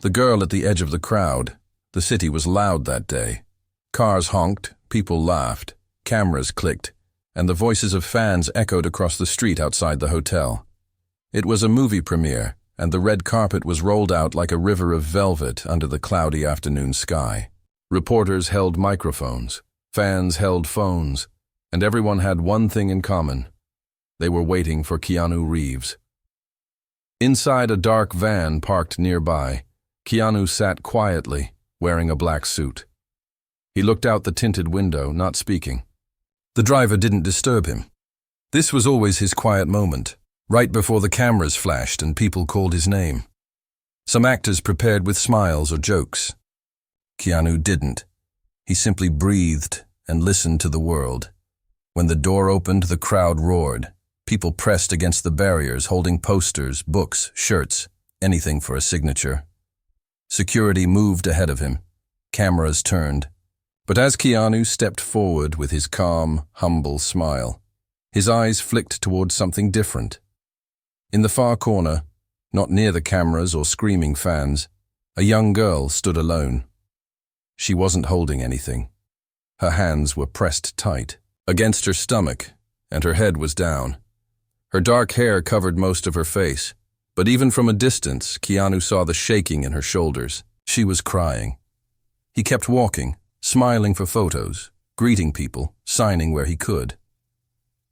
The girl at the edge of the crowd. The city was loud that day. Cars honked, people laughed, cameras clicked, and the voices of fans echoed across the street outside the hotel. It was a movie premiere, and the red carpet was rolled out like a river of velvet under the cloudy afternoon sky. Reporters held microphones, fans held phones, and everyone had one thing in common. They were waiting for Keanu Reeves. Inside a dark van parked nearby, Keanu sat quietly, wearing a black suit. He looked out the tinted window, not speaking. The driver didn't disturb him. This was always his quiet moment, right before the cameras flashed and people called his name. Some actors prepared with smiles or jokes. Keanu didn't. He simply breathed and listened to the world. When the door opened, the crowd roared. People pressed against the barriers, holding posters, books, shirts, anything for a signature. Security moved ahead of him. Cameras turned. But as Keanu stepped forward with his calm, humble smile, his eyes flicked towards something different. In the far corner, not near the cameras or screaming fans, a young girl stood alone. She wasn't holding anything. Her hands were pressed tight against her stomach, and her head was down. Her dark hair covered most of her face, but even from a distance, Keanu saw the shaking in her shoulders. She was crying. He kept walking, smiling for photos, greeting people, signing where he could.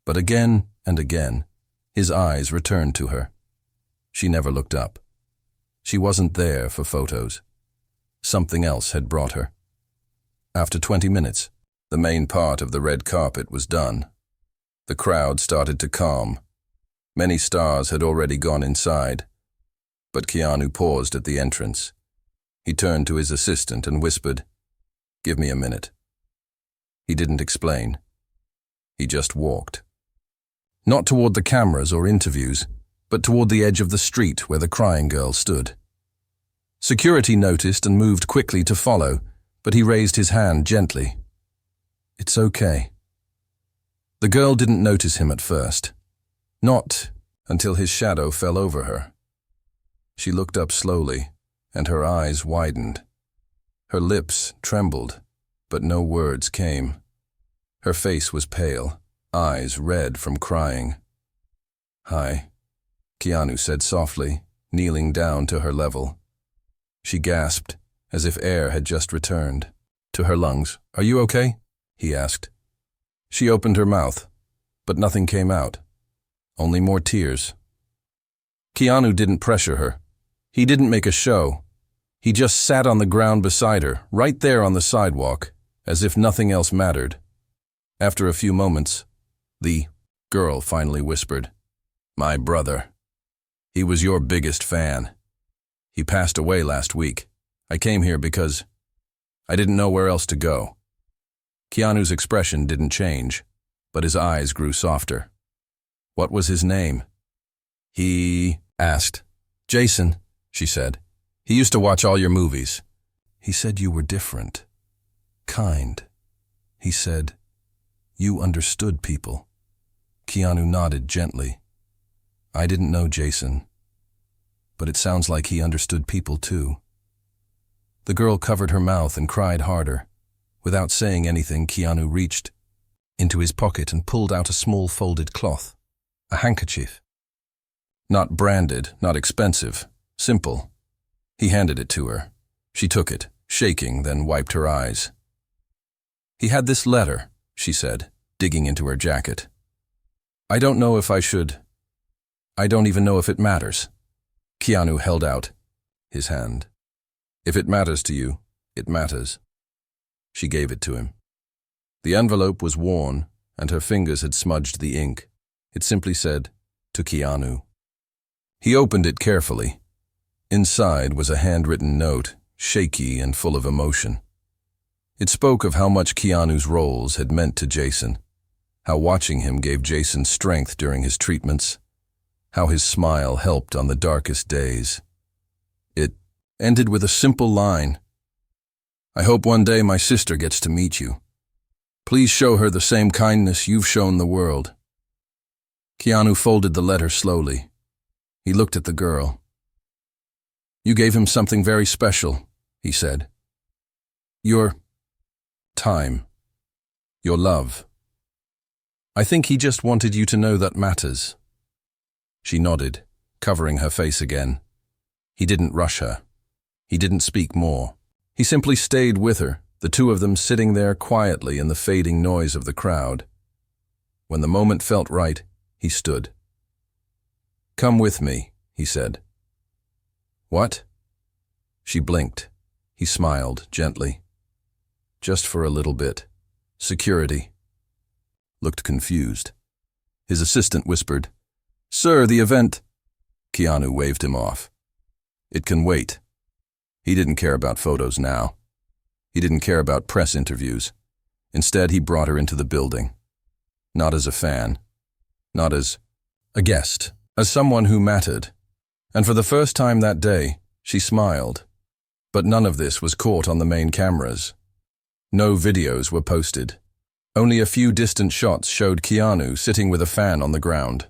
But again and again, his eyes returned to her. She never looked up. She wasn't there for photos. Something else had brought her. After 20 minutes, the main part of the red carpet was done. The crowd started to calm. Many stars had already gone inside, but Keanu paused at the entrance. He turned to his assistant and whispered, "Give me a minute." He didn't explain. He just walked. Not toward the cameras or interviews, but toward the edge of the street where the crying girl stood. Security noticed and moved quickly to follow, but he raised his hand gently. "It's okay." The girl didn't notice him at first. Not until his shadow fell over her. She looked up slowly, and her eyes widened. Her lips trembled, but no words came. Her face was pale, eyes red from crying. "Hi," Keanu said softly, kneeling down to her level. She gasped, as if air had just returned to her lungs. "Are you okay?" he asked. She opened her mouth, but nothing came out. Only more tears. Keanu didn't pressure her. He didn't make a show. He just sat on the ground beside her, right there on the sidewalk, as if nothing else mattered. After a few moments, the girl finally whispered, "My brother. He was your biggest fan. He passed away last week. I came here because I didn't know where else to go." Keanu's expression didn't change, but his eyes grew softer. "What was his name?" He asked. "Jason," she said. "He used to watch all your movies. He said you were different. Kind. He said you understood people." Keanu nodded gently. "I didn't know Jason, but it sounds like he understood people too." The girl covered her mouth and cried harder. Without saying anything, Keanu reached into his pocket and pulled out a small folded cloth. A handkerchief. Not branded, not expensive, simple. He handed it to her. She took it, shaking, then wiped her eyes. "He had this letter," she said, digging into her jacket. "I don't know if I should. I don't even know if it matters." Keanu held out his hand. "If it matters to you, it matters." She gave it to him. The envelope was worn, and her fingers had smudged the ink. It simply said, "To Keanu." He opened it carefully. Inside was a handwritten note, shaky and full of emotion. It spoke of how much Keanu's roles had meant to Jason, how watching him gave Jason strength during his treatments, how his smile helped on the darkest days. It ended with a simple line, "I hope one day my sister gets to meet you. Please show her the same kindness you've shown the world." Keanu folded the letter slowly. He looked at the girl. You gave him something very special, he said. Your time. Your love. I think he just wanted you to know that matters. She nodded, covering her face again. He didn't rush her. He didn't speak more. He simply stayed with her, the two of them sitting there quietly in the fading noise of the crowd. When the moment felt right, he stood. Come with me, he said. What? She blinked. He smiled gently. Just for a little bit. Security. Looked confused. His assistant whispered, Sir, the event. Keanu waved him off. It can wait. He didn't care about photos now. He didn't care about press interviews. Instead, he brought her into the building. Not as a fan. Not as a guest. As someone who mattered. And for the first time that day, she smiled. But none of this was caught on the main cameras. No videos were posted. Only a few distant shots showed Keanu sitting with a fan on the ground.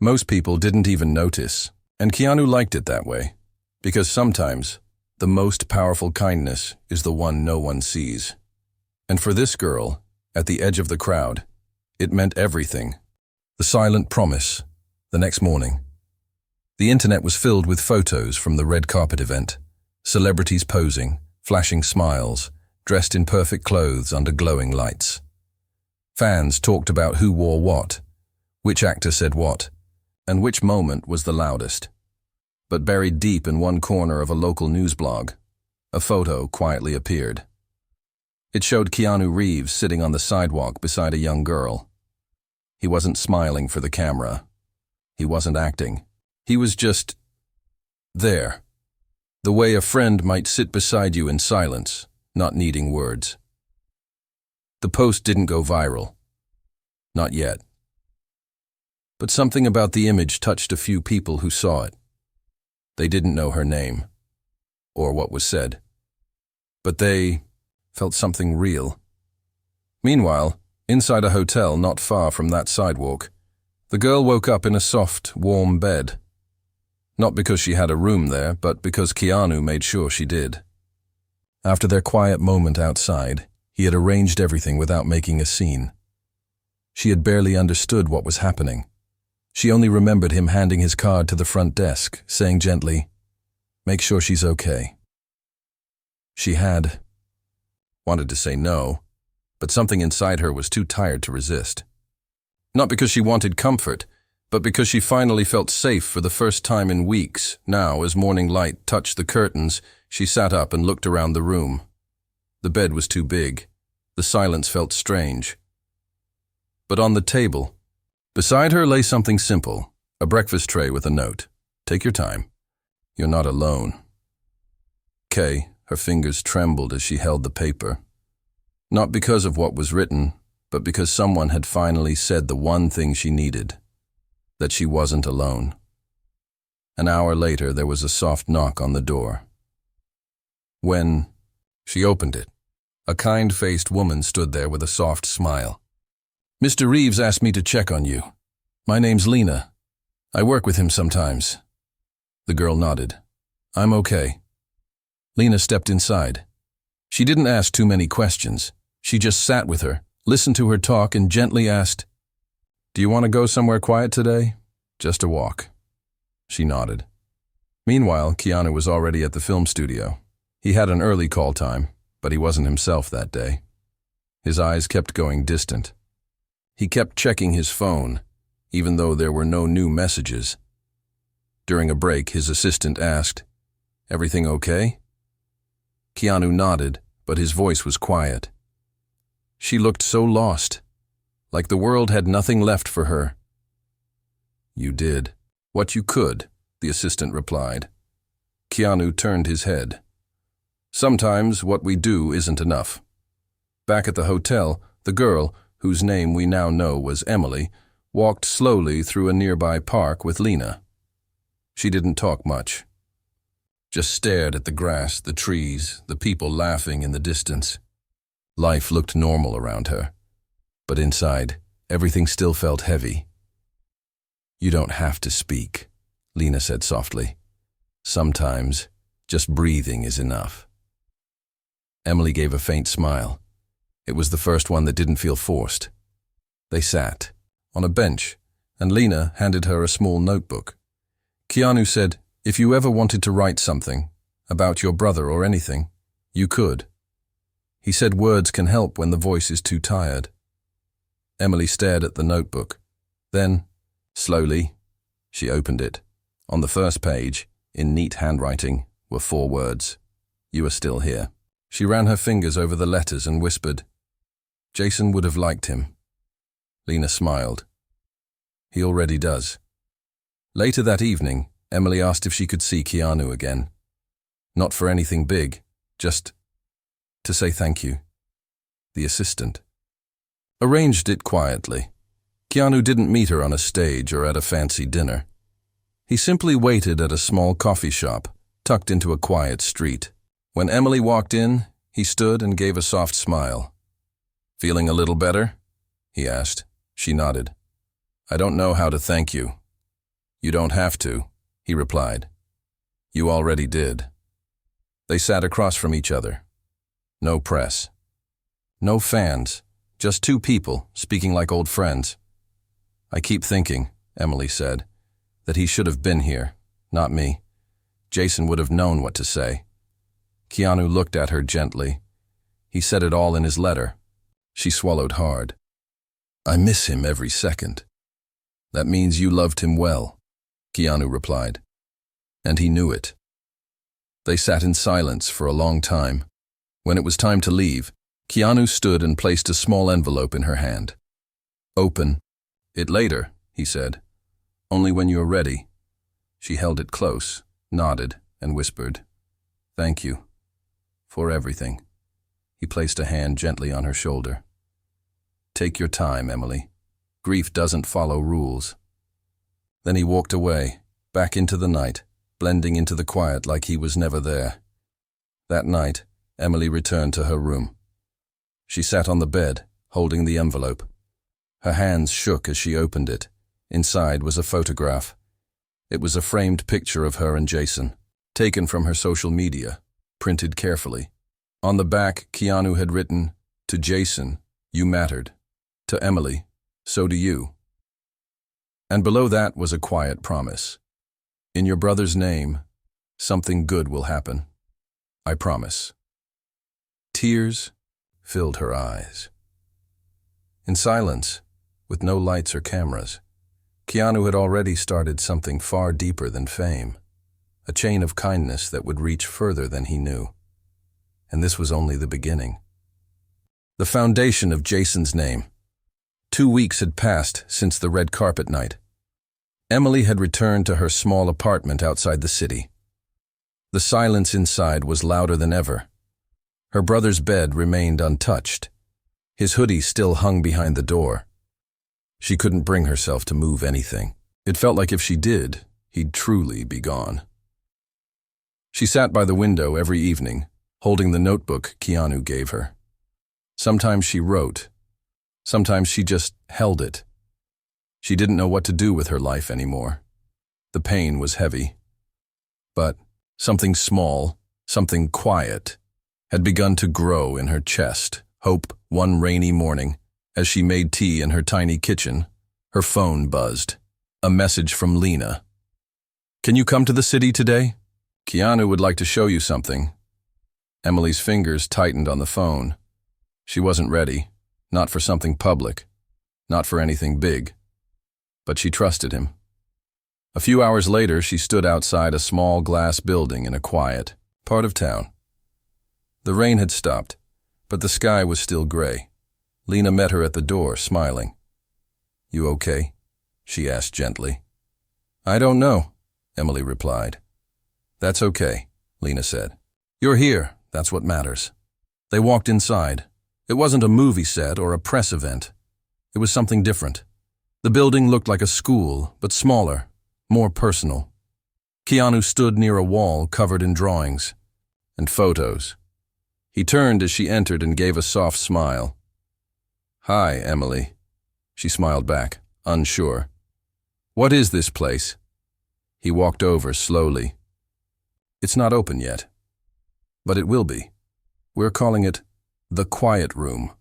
Most people didn't even notice, and Keanu liked it that way, because sometimes the most powerful kindness is the one no one sees. And for this girl, at the edge of the crowd, it meant everything. The silent promise, the next morning. The internet was filled with photos from the red carpet event, celebrities posing, flashing smiles, dressed in perfect clothes under glowing lights. Fans talked about who wore what, which actor said what, and which moment was the loudest. But buried deep in one corner of a local news blog, a photo quietly appeared. It showed Keanu Reeves sitting on the sidewalk beside a young girl. He wasn't smiling for the camera. He wasn't acting. He was just there. The way a friend might sit beside you in silence, not needing words. The post didn't go viral. Not yet. But something about the image touched a few people who saw it. They didn't know her name, or what was said. But they felt something real. Meanwhile, inside a hotel not far from that sidewalk, the girl woke up in a soft, warm bed. Not because she had a room there, but because Keanu made sure she did. After their quiet moment outside, he had arranged everything without making a scene. She had barely understood what was happening. She only remembered him handing his card to the front desk, saying gently, "Make sure she's okay." She had wanted to say no, but something inside her was too tired to resist. Not because she wanted comfort, but because she finally felt safe for the first time in weeks. Now, as morning light touched the curtains, she sat up and looked around the room. The bed was too big. The silence felt strange. But on the table, beside her lay something simple, a breakfast tray with a note. "Take your time. You're not alone." Her fingers trembled as she held the paper. Not because of what was written, but because someone had finally said the one thing she needed, that she wasn't alone. An hour later, there was a soft knock on the door. When she opened it, a kind-faced woman stood there with a soft smile. "Mr. Reeves asked me to check on you. My name's Lena. I work with him sometimes." The girl nodded. "I'm okay." Lena stepped inside. She didn't ask too many questions. She just sat with her, listened to her talk, and gently asked, "Do you want to go somewhere quiet today? Just a walk." She nodded. Meanwhile, Keanu was already at the film studio. He had an early call time, but he wasn't himself that day. His eyes kept going distant. He kept checking his phone, even though there were no new messages. During a break, his assistant asked, "Everything okay?" Keanu nodded, but his voice was quiet. She looked so lost, like the world had nothing left for her. "You did what you could," the assistant replied. Keanu turned his head. "Sometimes what we do isn't enough." Back at the hotel, the girl, whose name we now know was Emily, walked slowly through a nearby park with Lena. She didn't talk much. Just stared at the grass, the trees, the people laughing in the distance. Life looked normal around her, but inside, everything still felt heavy. "You don't have to speak," Lena said softly. "Sometimes Just breathing is enough. Emily gave a faint smile. It was the first one that didn't feel forced. They sat on a bench, and Lena handed her a small notebook. Keanu said, "If you ever wanted to write something, about your brother or anything, you could." He said words can help when the voice is too tired. Emily stared at the notebook. Then, slowly, she opened it. On the first page, in neat handwriting, were 4 words. "You are still here." She ran her fingers over the letters and whispered, "Jason would have liked him." Lena smiled. "He already does." Later that evening, Emily asked if she could see Keanu again. Not for anything big, just to say thank you. The assistant arranged it quietly. Keanu didn't meet her on a stage or at a fancy dinner. He simply waited at a small coffee shop, tucked into a quiet street. When Emily walked in, he stood and gave a soft smile. "Feeling a little better?" he asked. She nodded. "I don't know how to thank you." "You don't have to," he replied. "You already did." They sat across from each other. No press. No fans, just 2 people speaking like old friends. "I keep thinking," Emily said, "that he should have been here, not me. Jason would have known what to say." Keanu looked at her gently. He said it all in his letter. She swallowed hard. "I miss him every second." "That means you loved him well," Keanu replied. And he knew it. They sat in silence for a long time. When it was time to leave, Keanu stood and placed a small envelope in her hand. "Open it later," he said. "Only when you're ready." She held it close, nodded, and whispered, "Thank you for everything." He placed a hand gently on her shoulder. "Take your time, Emily. Grief doesn't follow rules." Then he walked away, back into the night, blending into the quiet like he was never there. That night, Emily returned to her room. She sat on the bed, holding the envelope. Her hands shook as she opened it. Inside was a photograph. It was a framed picture of her and Jason, taken from her social media, printed carefully. On the back, Keanu had written, "To Jason, you mattered. To Emily, so do you." And below that was a quiet promise. "In your brother's name, something good will happen. I promise." Tears filled her eyes. In silence, with no lights or cameras, Keanu had already started something far deeper than fame, a chain of kindness that would reach further than he knew. And this was only the beginning. The foundation of Jason's name. 2 weeks had passed since the red carpet night. Emily had returned to her small apartment outside the city. The silence inside was louder than ever. Her brother's bed remained untouched. His hoodie still hung behind the door. She couldn't bring herself to move anything. It felt like if she did, he'd truly be gone. She sat by the window every evening, holding the notebook Keanu gave her. Sometimes she wrote. Sometimes she just held it. She didn't know what to do with her life anymore. The pain was heavy. But something small, something quiet, had begun to grow in her chest. Hope, one rainy morning, as she made tea in her tiny kitchen, her phone buzzed. A message from Lena. "Can you come to the city today? Keanu would like to show you something." Emily's fingers tightened on the phone. She wasn't ready, not for something public, not for anything big. But she trusted him. A few hours later, she stood outside a small glass building in a quiet part of town. The rain had stopped, but the sky was still gray. Lena met her at the door, smiling. "You okay?" she asked gently. "I don't know," Emily replied. "That's okay," Lena said. "You're here, that's what matters." They walked inside. It wasn't a movie set or a press event. It was something different. The building looked like a school, but smaller, more personal. Keanu stood near a wall covered in drawings and photos. He turned as she entered and gave a soft smile. "Hi, Emily." She smiled back, unsure. "What is this place?" He walked over slowly. It's not open yet, but it will be. We're calling it the quiet room.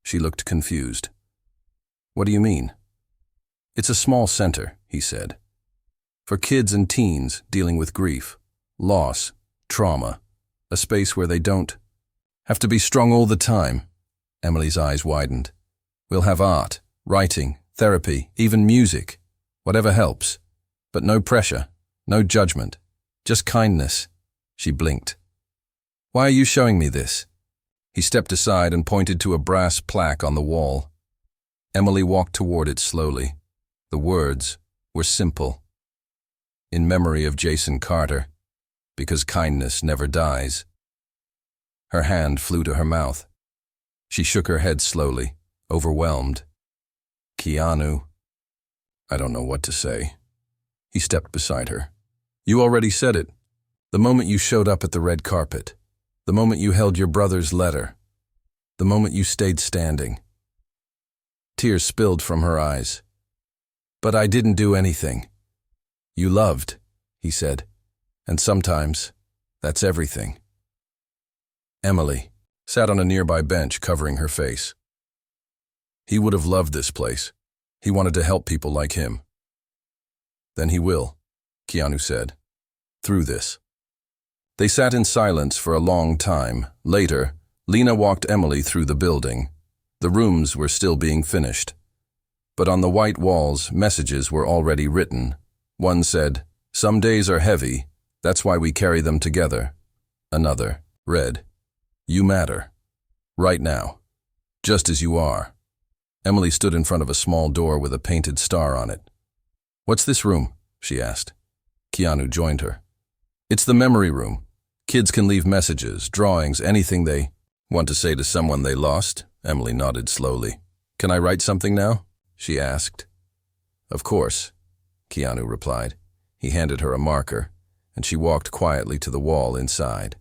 She looked confused. What do you mean? It's a small center, he said, for kids and teens dealing with grief, loss, trauma, a space where they don't have to be strong all the time. Emily's eyes widened. We'll have art, writing, therapy, even music, whatever helps. But no pressure, no judgment, just kindness. She blinked. Why are you showing me this? He stepped aside and pointed to a brass plaque on the wall. Emily walked toward it slowly. The words were simple. In memory of Jason Carter, because kindness never dies. Her hand flew to her mouth. She shook her head slowly, overwhelmed. Keanu. I don't know what to say. He stepped beside her. You already said it. The moment you showed up at the red carpet. The moment you held your brother's letter. The moment you stayed standing. Tears spilled from her eyes. But I didn't do anything. You loved, he said. And sometimes, that's everything. Emily sat on a nearby bench covering her face. He would have loved this place. He wanted to help people like him. Then he will, Keanu said, through this. They sat in silence for a long time. Later, Lena walked Emily through the building. The rooms were still being finished. But on the white walls, messages were already written. One said, "Some days are heavy, that's why we carry them together." Another read, "You matter. Right now. Just as you are." Emily stood in front of a small door with a painted star on it. "What's this room?" she asked. Keanu joined her. "It's the memory room. Kids can leave messages, drawings, anything they want to say to someone they lost." Emily nodded slowly. "Can I write something now?" she asked. "Of course," Keanu replied. He handed her a marker, and she walked quietly to the wall inside.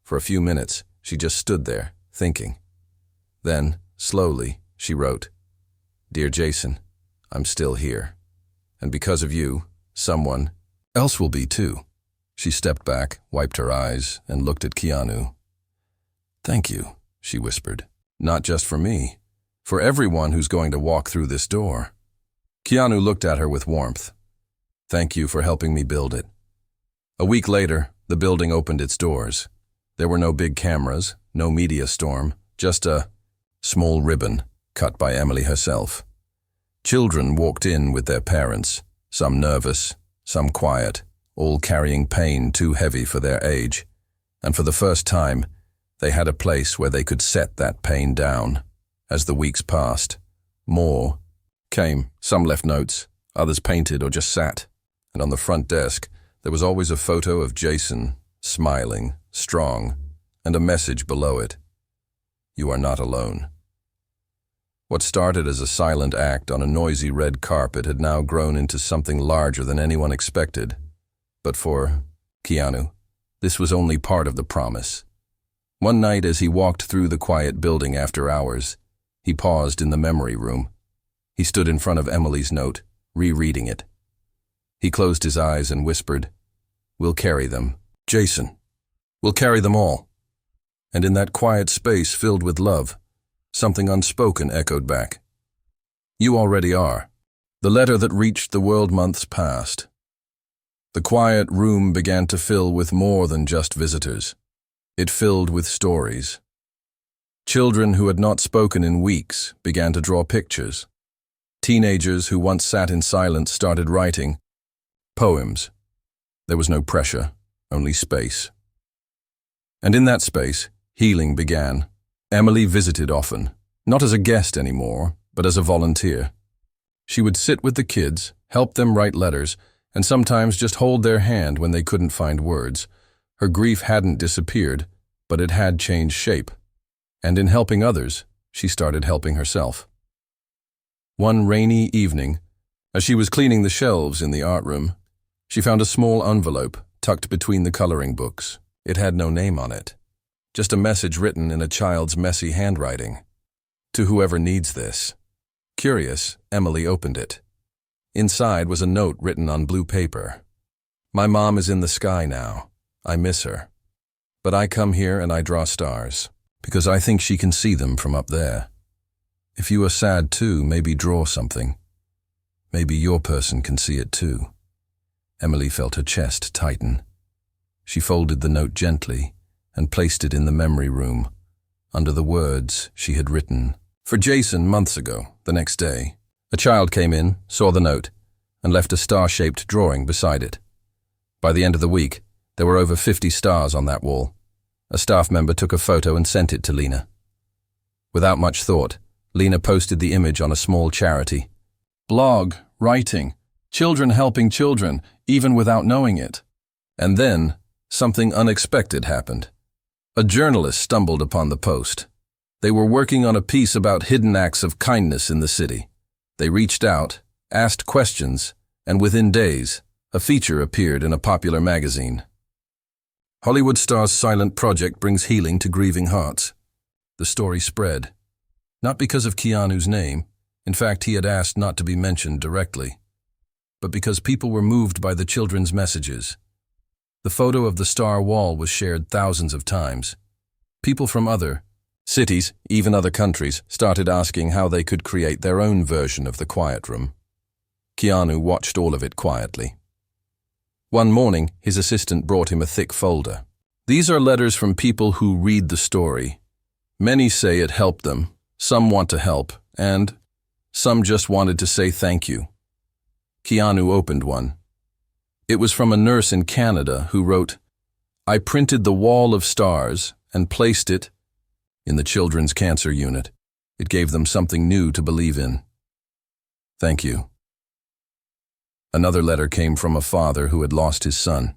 For a few minutes, she just stood there, thinking. Then, slowly, she wrote, "Dear Jason, I'm still here. And because of you, someone else will be too." She stepped back, wiped her eyes, and looked at Keanu. "Thank you," she whispered. "Not just for me. For everyone who's going to walk through this door." Keanu looked at her with warmth. "Thank you for helping me build it." A week later, the building opened its doors. There were no big cameras, no media storm, just a small ribbon cut by Emily herself. Children walked in with their parents, some nervous, some quiet, all carrying pain too heavy for their age. And for the first time, they had a place where they could set that pain down. As the weeks passed, more came. Some left notes, others painted or just sat. And on the front desk, there was always a photo of Jason, smiling, strong, and a message below it. "You are not alone." What started as a silent act on a noisy red carpet had now grown into something larger than anyone expected. But for Keanu, this was only part of the promise. One night as he walked through the quiet building after hours, he paused in the memory room. He stood in front of Emily's note, rereading it. He closed his eyes and whispered, "We'll carry them, Jason. We'll carry them all." And in that quiet space filled with love, something unspoken echoed back. "You already are." The letter that reached the world months past. The quiet room began to fill with more than just visitors. It filled with stories. Children who had not spoken in weeks began to draw pictures. Teenagers who once sat in silence started writing poems. There was no pressure, only space. And in that space, healing began. Emily visited often, not as a guest anymore, but as a volunteer. She would sit with the kids, help them write letters, and sometimes just hold their hand when they couldn't find words. Her grief hadn't disappeared, but it had changed shape. And in helping others, she started helping herself. One rainy evening, as she was cleaning the shelves in the art room, she found a small envelope tucked between the coloring books. It had no name on it, just a message written in a child's messy handwriting. "To whoever needs this." Curious, Emily opened it. Inside was a note written on blue paper. "My mom is in the sky now. I miss her. But I come here and I draw stars, because I think she can see them from up there. If you are sad too, maybe draw something. Maybe your person can see it too. Emily felt her chest tighten. She folded the note gently and placed it in the memory room, under the words she had written. For Jason, months ago, the next day, a child came in, saw the note, and left a star-shaped drawing beside it. By the end of the week, there were over 50 stars on that wall. A staff member took a photo and sent it to Lena. Without much thought, Lena posted the image on a small charity. Blog, writing, children helping children, even without knowing it. And then, something unexpected happened. A journalist stumbled upon the post. They were working on a piece about hidden acts of kindness in the city. They reached out, asked questions, and within days, a feature appeared in a popular magazine. Hollywood star's silent project brings healing to grieving hearts. The story spread. Not because of Keanu's name, in fact he had asked not to be mentioned directly, but because people were moved by the children's messages. The photo of the star wall was shared thousands of times. People from other cities, even other countries, started asking how they could create their own version of the quiet room. Keanu watched all of it quietly. One morning, his assistant brought him a thick folder. These are letters from people who read the story. Many say it helped them, some want to help, and some just wanted to say thank you. Keanu opened one. It was from a nurse in Canada who wrote, I printed the wall of stars and placed it in the children's cancer unit. It gave them something new to believe in. Thank you. Another letter came from a father who had lost his son.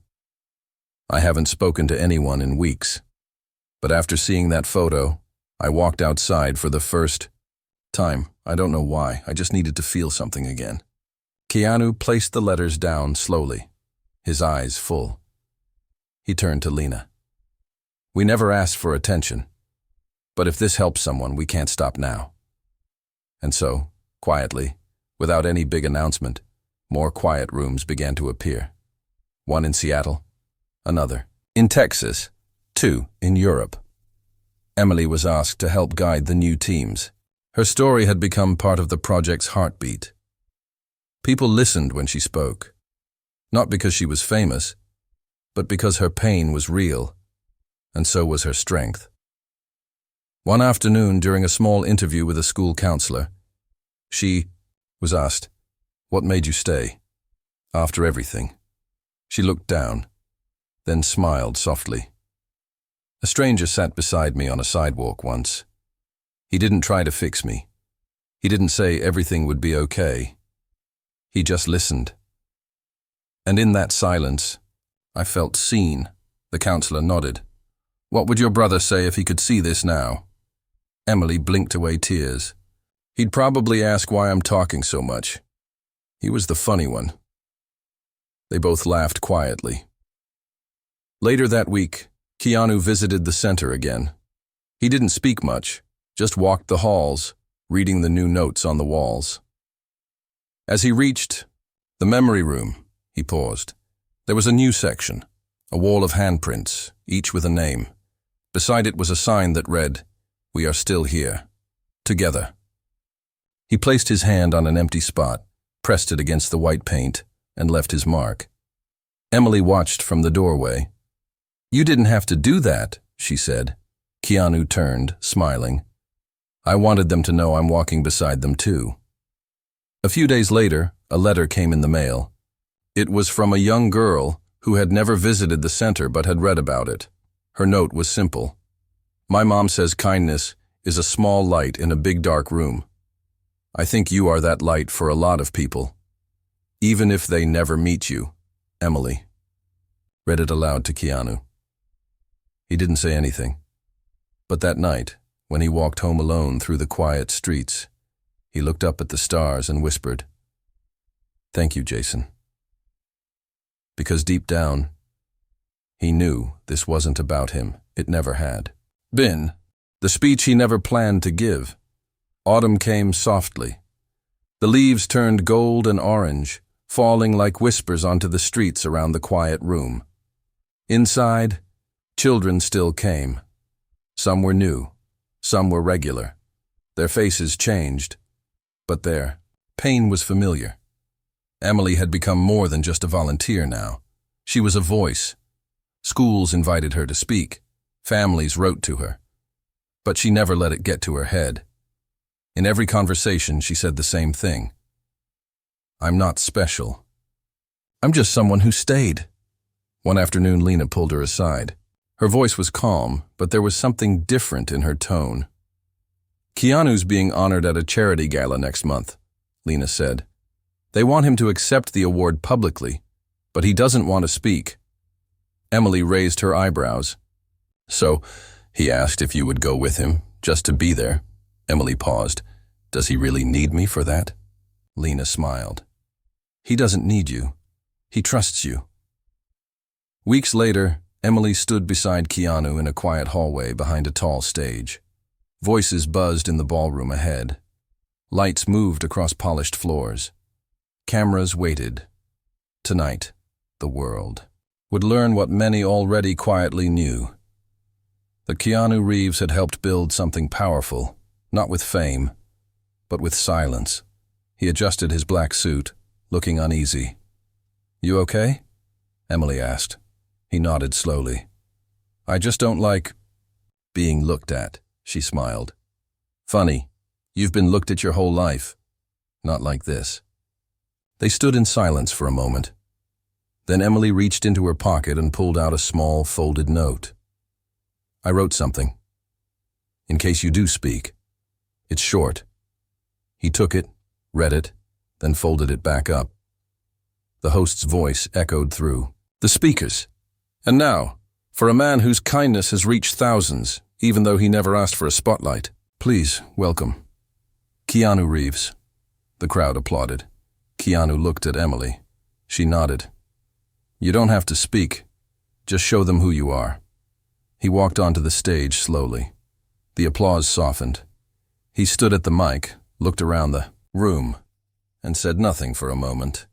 I haven't spoken to anyone in weeks, but after seeing that photo, I walked outside for the first time. I don't know why, I just needed to feel something again. Keanu placed the letters down slowly, his eyes full. He turned to Lena. We never asked for attention, but if this helps someone, we can't stop now. And so, quietly, without any big announcement, more quiet rooms began to appear. One in Seattle, another in Texas, 2 in Europe. Emily was asked to help guide the new teams. Her story had become part of the project's heartbeat. People listened when she spoke, not because she was famous, but because her pain was real, and so was her strength. One afternoon, during a small interview with a school counselor, she was asked, what made you stay? After everything. She looked down, then smiled softly. A stranger sat beside me on a sidewalk once. He didn't try to fix me. He didn't say everything would be okay. He just listened. And in that silence, I felt seen. The counselor nodded. What would your brother say if he could see this now? Emily blinked away tears. He'd probably ask why I'm talking so much. He was the funny one. They both laughed quietly. Later that week, Keanu visited the center again. He didn't speak much, just walked the halls, reading the new notes on the walls. As he reached the memory room, he paused. There was a new section, a wall of handprints, each with a name. Beside it was a sign that read, "We are still here, together." He placed his hand on an empty spot, pressed it against the white paint, and left his mark. Emily watched from the doorway. "You didn't have to do that," she said. Keanu turned, smiling. "I wanted them to know I'm walking beside them too." A few days later, a letter came in the mail. It was from a young girl who had never visited the center but had read about it. Her note was simple. "My mom says kindness is a small light in a big dark room. I think you are that light for a lot of people. Even if they never meet you, Emily." Read it aloud to Keanu. He didn't say anything. But that night, when he walked home alone through the quiet streets, he looked up at the stars and whispered, "Thank you, Jason." Because deep down, he knew this wasn't about him. It never had been. The speech he never planned to give. Autumn came softly. The leaves turned gold and orange, falling like whispers onto the streets around the quiet room. Inside, children still came. Some were new, some were regular. Their faces changed, but their pain was familiar. Emily had become more than just a volunteer now. She was a voice. Schools invited her to speak. Families wrote to her. But she never let it get to her head. In every conversation, she said the same thing. I'm not special. I'm just someone who stayed. One afternoon, Lena pulled her aside. Her voice was calm, but there was something different in her tone. Keanu's being honored at a charity gala next month, Lena said. They want him to accept the award publicly, but he doesn't want to speak. Emily raised her eyebrows. So, he asked if you would go with him, just to be there. Emily paused. Does he really need me for that? Lena smiled. He doesn't need you. He trusts you. Weeks later, Emily stood beside Keanu in a quiet hallway behind a tall stage. Voices buzzed in the ballroom ahead. Lights moved across polished floors. Cameras waited. Tonight, the world would learn what many already quietly knew. That Keanu Reeves had helped build something powerful, not with fame, but with silence. He adjusted his black suit, looking uneasy. You okay? Emily asked. He nodded slowly. I just don't like being looked at, she smiled. Funny, you've been looked at your whole life. Not like this. They stood in silence for a moment. Then Emily reached into her pocket and pulled out a small, folded note. I wrote something. In case you do speak. It's short. He took it, read it, then folded it back up. The host's voice echoed through the speakers. And now, for a man whose kindness has reached thousands, even though he never asked for a spotlight, please welcome Keanu Reeves. The crowd applauded. Keanu looked at Emily. She nodded. You don't have to speak. Just show them who you are. He walked onto the stage slowly. The applause softened. He stood at the mic, looked around the room, and said nothing for a moment.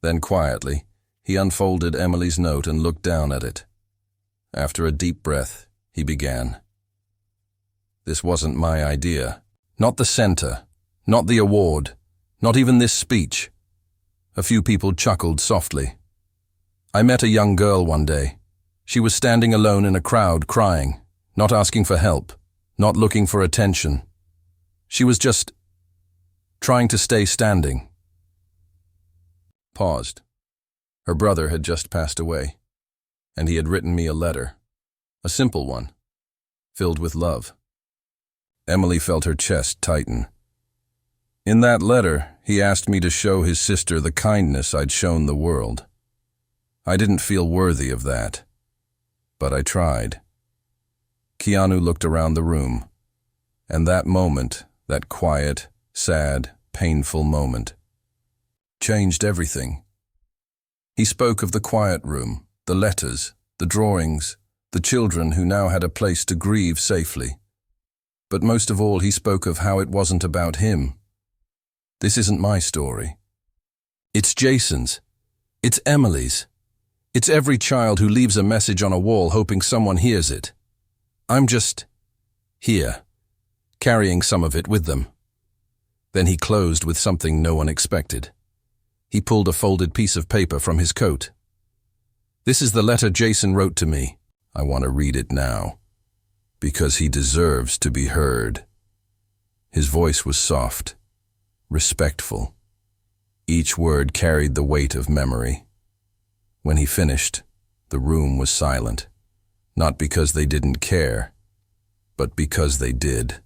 Then quietly, he unfolded Emily's note and looked down at it. After a deep breath, he began. This wasn't my idea. Not the center, not the award, not even this speech. A few people chuckled softly. I met a young girl one day. She was standing alone in a crowd crying, not asking for help, not looking for attention. She was just trying to stay standing. Paused. Her brother had just passed away, and he had written me a letter, a simple one, filled with love. Emily felt her chest tighten. In that letter, he asked me to show his sister the kindness I'd shown the world. I didn't feel worthy of that, but I tried. Keanu looked around the room, and that moment, that quiet, sad, painful moment, changed everything. He spoke of the quiet room, the letters, the drawings, the children who now had a place to grieve safely. But most of all, he spoke of how it wasn't about him. This isn't my story. It's Jason's. It's Emily's. It's every child who leaves a message on a wall hoping someone hears it. I'm just here, carrying some of it with them. Then he closed with something no one expected. He pulled a folded piece of paper from his coat. This is the letter Jason wrote to me. I want to read it now, because he deserves to be heard. His voice was soft, respectful. Each word carried the weight of memory. When he finished, the room was silent, not because they didn't care, but because they did.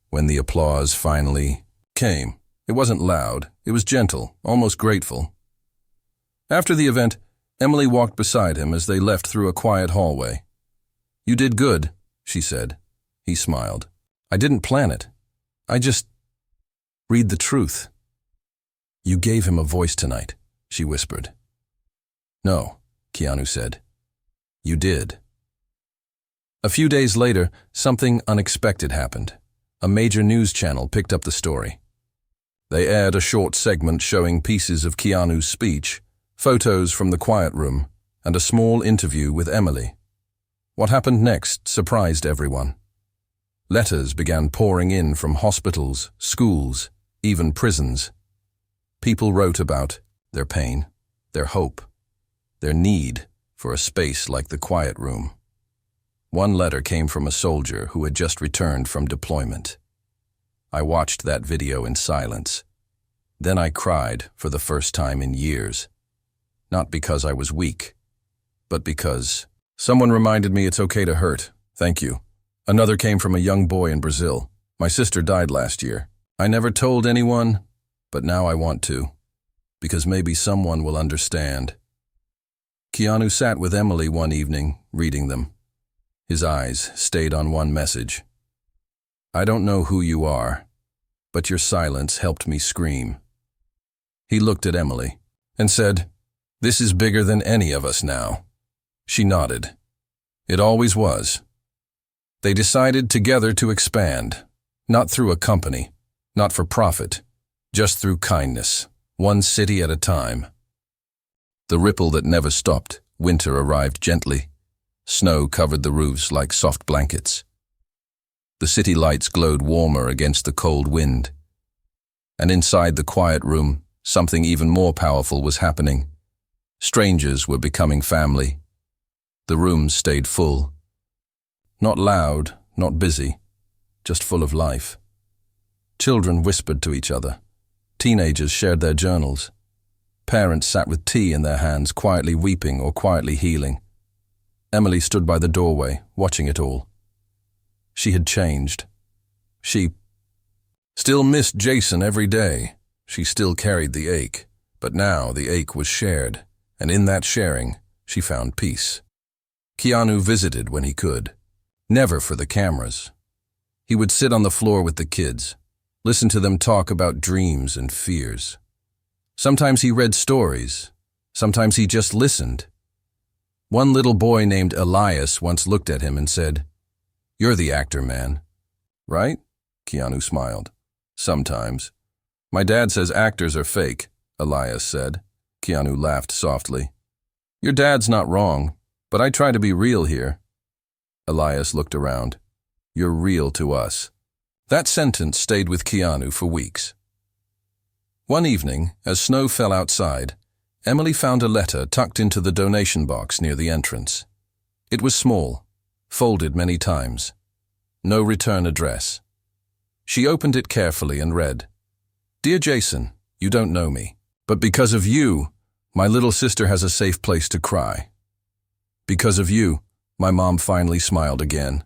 When the applause finally came, it wasn't loud, it was gentle, almost grateful. After the event, Emily walked beside him as they left through a quiet hallway. You did good, she said. He smiled. I didn't plan it. I just read the truth. You gave him a voice tonight, she whispered. No, Keanu said. You did. A few days later, something unexpected happened. A major news channel picked up the story. They aired a short segment showing pieces of Keanu's speech, photos from the quiet room, and a small interview with Emily. What happened next surprised everyone. Letters began pouring in from hospitals, schools, even prisons. People wrote about their pain, their hope, their need for a space like the quiet room. One letter came from a soldier who had just returned from deployment. I watched that video in silence. Then I cried for the first time in years. Not because I was weak, but because someone reminded me it's okay to hurt. Thank you. Another came from a young boy in Brazil. My sister died last year. I never told anyone, but now I want to, because maybe someone will understand. Keanu sat with Emily one evening, reading them. His eyes stayed on one message. I don't know who you are, but your silence helped me scream. He looked at Emily and said, "This is bigger than any of us now." She nodded. It always was. They decided together to expand, not through a company, not for profit, just through kindness, one city at a time. The ripple that never stopped, winter arrived gently. Snow covered the roofs like soft blankets. The city lights glowed warmer against the cold wind. And inside the quiet room, something even more powerful was happening. Strangers were becoming family. The rooms stayed full. Not loud, not busy, just full of life. Children whispered to each other. Teenagers shared their journals. Parents sat with tea in their hands, quietly weeping or quietly healing. Emily stood by the doorway, watching it all. She had changed. She still missed Jason every day. She still carried the ache, but now the ache was shared, and in that sharing, she found peace. Keanu visited when he could, never for the cameras. He would sit on the floor with the kids, listen to them talk about dreams and fears. Sometimes he read stories, sometimes he just listened. One little boy named Elias once looked at him and said, "You're the actor, man." "Right?" Keanu smiled. "Sometimes." "My dad says actors are fake," Elias said. Keanu laughed softly. "Your dad's not wrong, but I try to be real here." Elias looked around. "You're real to us." That sentence stayed with Keanu for weeks. One evening, as snow fell outside, Emily found a letter tucked into the donation box near the entrance. It was small, folded many times. No return address. She opened it carefully and read, "Dear Jason, you don't know me, but because of you, my little sister has a safe place to cry. Because of you, my mom finally smiled again.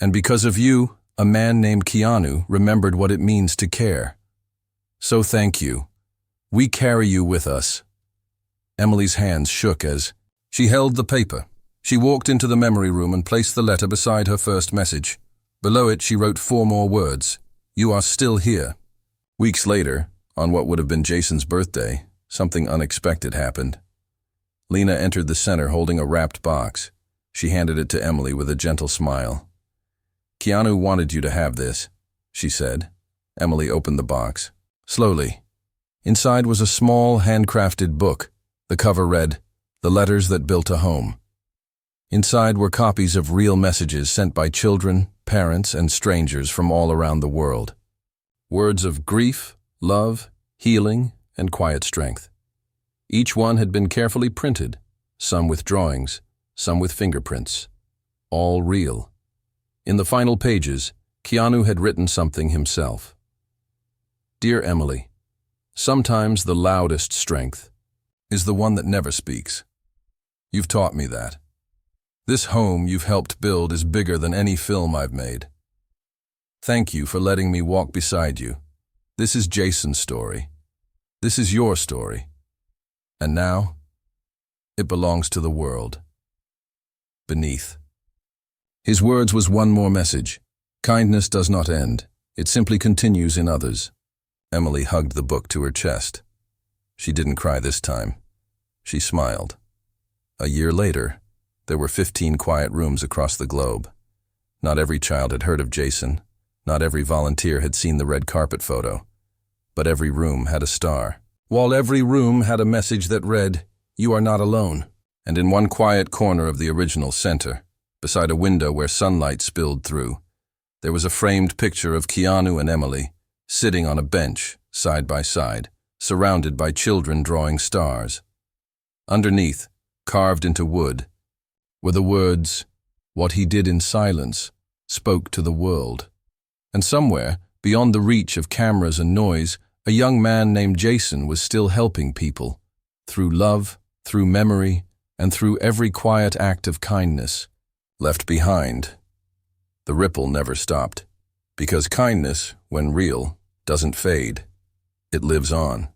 And because of you, a man named Keanu remembered what it means to care. So thank you. We carry you with us." Emily's hands shook as she held the paper. She walked into the memory room and placed the letter beside her first message. Below it, she wrote 4 more words. "You are still here." Weeks later, on what would have been Jason's birthday, something unexpected happened. Lena entered the center holding a wrapped box. She handed it to Emily with a gentle smile. "Keanu wanted you to have this," she said. Emily opened the box. Slowly. Inside was a small, handcrafted book. The cover read, "The Letters That Built a Home." Inside were copies of real messages sent by children, parents, and strangers from all around the world. Words of grief, love, healing, and quiet strength. Each one had been carefully printed, some with drawings, some with fingerprints. All real. In the final pages, Keanu had written something himself. "Dear Emily, sometimes the loudest strength is the one that never speaks. You've taught me that. This home you've helped build is bigger than any film I've made. Thank you for letting me walk beside you. This is Jason's story. This is your story. And now, it belongs to the world." Beneath. His words was one more message. Kindness does not end. It simply continues in others. Emily hugged the book to her chest. She didn't cry this time. She smiled. A year later, there were 15 quiet rooms across the globe. Not every child had heard of Jason. Not every volunteer had seen the red carpet photo. But every room had a star. While every room had a message that read, "You are not alone." And in one quiet corner of the original center, beside a window where sunlight spilled through, there was a framed picture of Keanu and Emily, sitting on a bench, side by side, surrounded by children drawing stars. Underneath, carved into wood, were the words, "What he did in silence spoke to the world." And somewhere, beyond the reach of cameras and noise, a young man named Jason was still helping people, through love, through memory, and through every quiet act of kindness. Left behind, the ripple never stopped, because kindness, when real, doesn't fade. It lives on.